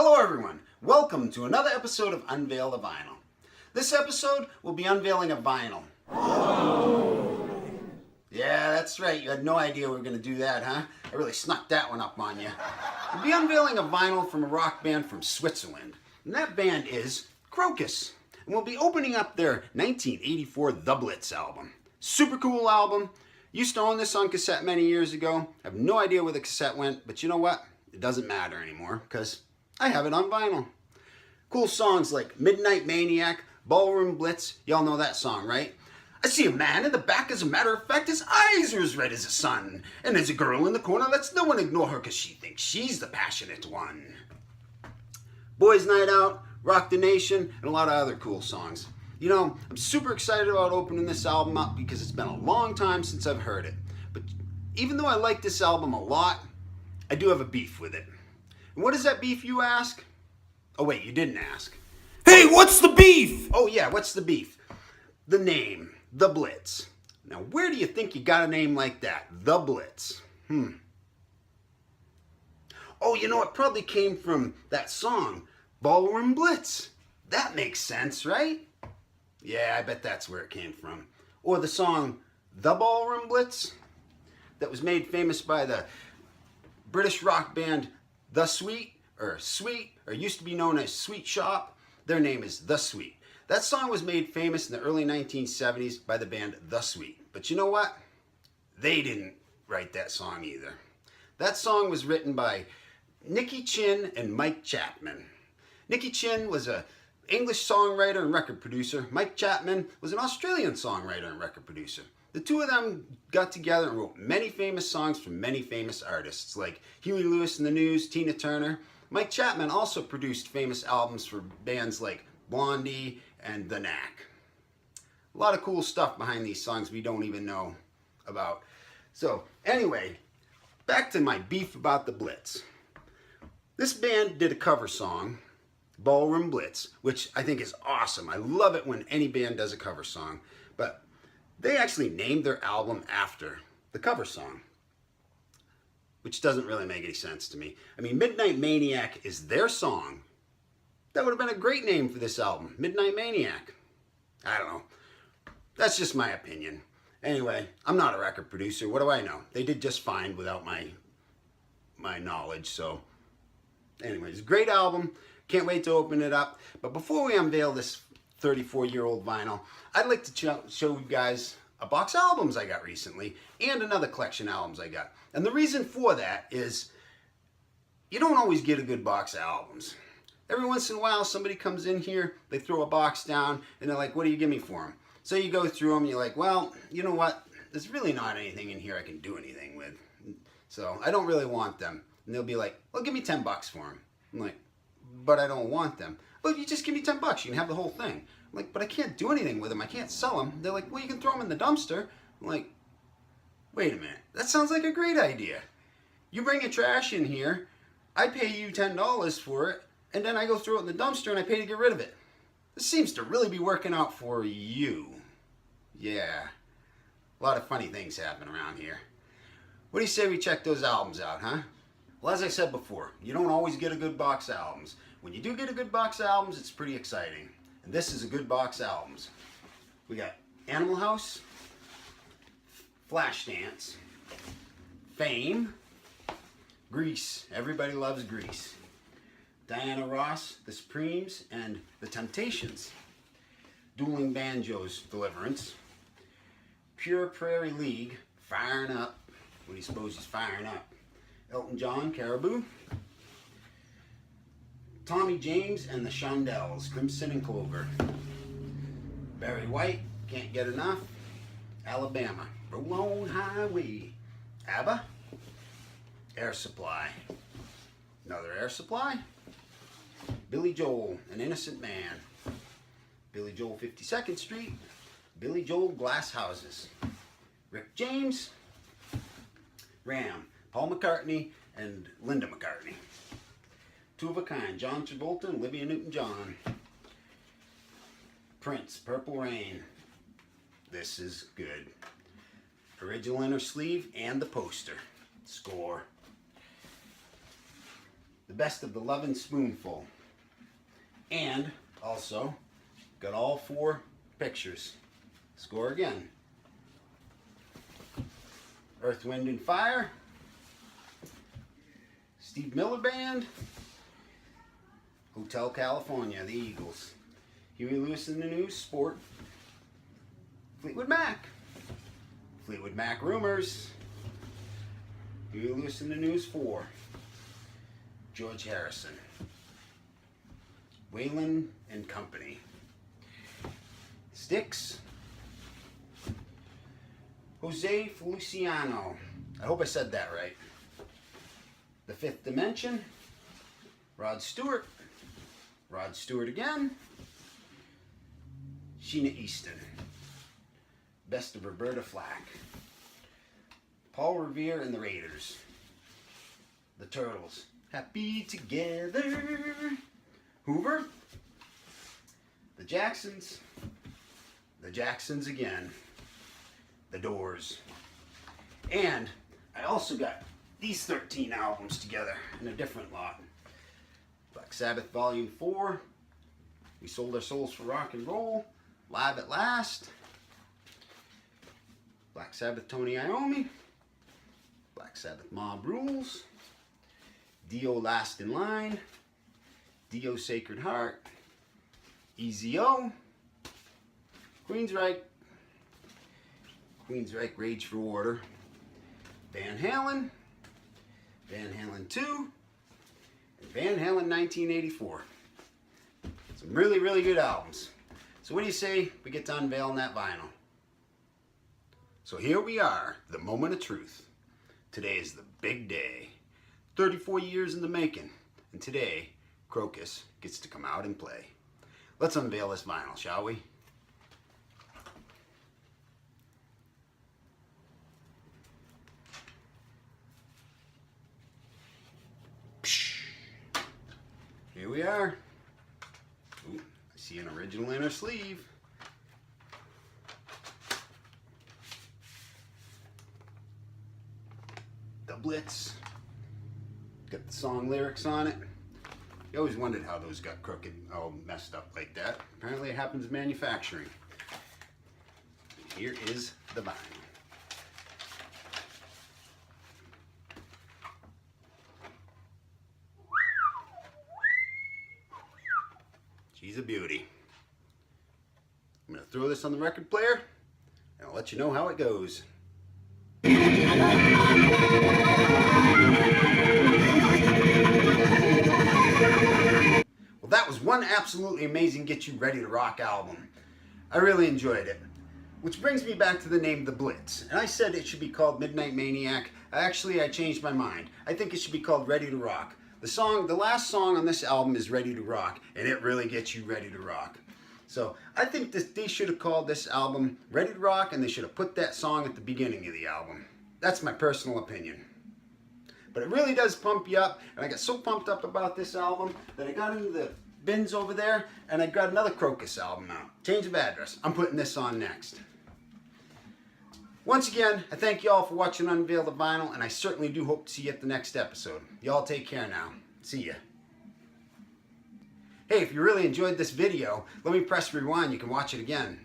Hello everyone, welcome to another episode of Unveil the Vinyl. This episode will be unveiling a vinyl. Yeah, that's right, you had no idea we were going to do that, huh? I really snuck that one up on you. We'll be unveiling a vinyl from a rock band from Switzerland, and that band is Krokus. And we'll be opening up their 1984 The Blitz album. Super cool album. Used to own this on cassette many years ago. I have no idea where the cassette went, but you know what? It doesn't matter anymore, because I have it on vinyl. Cool songs like Midnight Maniac, Ballroom Blitz, y'all know that song, right? I see a man in the back, as a matter of fact, his eyes are as red as the sun. And there's a girl in the corner, let's no one ignore her, because she thinks she's the passionate one. Boys Night Out, Rock the Nation, and a lot of other cool songs. You know, I'm super excited about opening this album up because it's been a long time since I've heard it. But even though I like this album a lot, I do have a beef with it. And what is that beef, you ask? Oh wait, you didn't ask. Hey, what's the beef? Oh yeah, what's the beef? The name, The Blitz. Now where do you think you got a name like that? The Blitz. Oh, you know, it probably came from that song, Ballroom Blitz. That makes sense, right? Yeah, I bet that's where it came from. Or the song, The Ballroom Blitz, that was made famous by the British rock band The Sweet, or used to be known as Sweet Shop. Their name is The Sweet. That song was made famous in the early 1970s by the band The Sweet. But you know what? They didn't write that song either. That song was written by Nicky Chinn and Mike Chapman. Nicky Chinn was an English songwriter and record producer. Mike Chapman was an Australian songwriter and record producer. The two of them got together and wrote many famous songs for many famous artists like Huey Lewis and the News, Tina Turner. Mike Chapman also produced famous albums for bands like Blondie and The Knack. A lot of cool stuff behind these songs we don't even know about. So anyway, back to my beef about the Blitz. This band did a cover song, Ballroom Blitz, which I think is awesome. I love it when any band does a cover song. But they actually named their album after the cover song, which doesn't really make any sense to me. I mean, Midnight Maniac is their song. That would have been a great name for this album, Midnight Maniac. I don't know. That's just my opinion. Anyway, I'm not a record producer. What do I know? They did just fine without my knowledge. So anyways, great album. Can't wait to open it up. But before we unveil this 34-year-old vinyl, I'd like to show you guys a box of albums I got recently and another collection of albums I got. And the reason for that is you don't always get a good box of albums. Every once in a while somebody comes in here, they throw a box down, and they're like, what do you give me for them? So you go through them, you're like, well, you know what? There's really not anything in here I can do anything with. So I don't really want them. And they'll be like, well, give me 10 bucks for them. I'm like, but I don't want them. Well, you just give me 10 bucks, you can have the whole thing. I'm like, but I can't do anything with them. I can't sell them. They're like, well, you can throw them in the dumpster. I'm like, wait a minute. That sounds like a great idea. You bring your trash in here, I pay you $10 for it, and then I go throw it in the dumpster and I pay to get rid of it. This seems to really be working out for you. Yeah. A lot of funny things happen around here. What do you say we check those albums out, huh? Well, as I said before, you don't always get a good box of albums. When you do get a good box of albums, it's pretty exciting. And this is a good box of albums. We got Animal House, Flashdance, Fame, Grease. Everybody loves Grease. Diana Ross, The Supremes, and The Temptations. Dueling Banjos, Deliverance. Pure Prairie League, Firing Up. What do you suppose he's firing up? Elton John, Caribou. Tommy James and the Shondells, Crimson and Clover. Barry White, Can't Get Enough. Alabama, Roll On Highway. ABBA, Air Supply. Another Air Supply. Billy Joel, An Innocent Man. Billy Joel, 52nd Street. Billy Joel, Glass Houses. Rick James, Ram, Paul McCartney, and Linda McCartney. Two of a Kind, John Travolta and Olivia Newton-John. Prince, Purple Rain. This is good. Original inner sleeve and the poster. Score. The Best of the Lovin' Spoonful. And also got all 4 pictures. Score again. Earth, Wind and Fire. Steve Miller Band. Hotel California, the Eagles. Huey Lewis and the News, Sport. Fleetwood Mac. Fleetwood Mac Rumors. Huey Lewis and the News 4. George Harrison. Waylon and Company. Styx. Jose Feliciano. I hope I said that right. The Fifth Dimension. Rod Stewart. Rod Stewart again. Sheena Easton. Best of Roberta Flack. Paul Revere and the Raiders. The Turtles. Happy Together. Hoover. The Jacksons. The Jacksons again. The Doors. And I also got these 13 albums together in a different lot. Black Sabbath Volume 4. We Sold Our Souls for Rock and Roll. Live at Last. Black Sabbath Tony Iommi. Black Sabbath Mob Rules. Dio Last in Line. Dio Sacred Heart. Easy-O. Queensryche. Queensryche Rage for Order. Van Halen. Van Halen 2. And Van Halen 1984. Some really, really good albums. So what do you say we get to unveiling that vinyl? So here we are, the moment of truth. Today is the big day. 34 years in the making. And today, Krokus gets to come out and play. Let's unveil this vinyl, shall we? Here we are. Ooh, I see an original inner sleeve. The Blitz. Got the song lyrics on it. You always wondered how those got crooked, all messed up like that. Apparently it happens in manufacturing. Here is the vinyl. She's a beauty. I'm going to throw this on the record player and I'll let you know how it goes. Well, that was one absolutely amazing Get You Ready to Rock album. I really enjoyed it. Which brings me back to the name The Blitz. And I said it should be called Midnight Maniac. Actually, I changed my mind. I think it should be called Ready to Rock. The last song on this album is Ready to Rock, and it really gets you ready to rock. So I think that they should have called this album Ready to Rock, and they should have put that song at the beginning of the album. That's my personal opinion. But it really does pump you up, and I got so pumped up about this album that I got into the bins over there, and I got another Krokus album out. Change of address. I'm putting this on next. Once again, I thank you all for watching Unveil the Vinyl, and I certainly do hope to see you at the next episode. Y'all take care now. See ya. Hey, if you really enjoyed this video, let me press rewind. You can watch it again.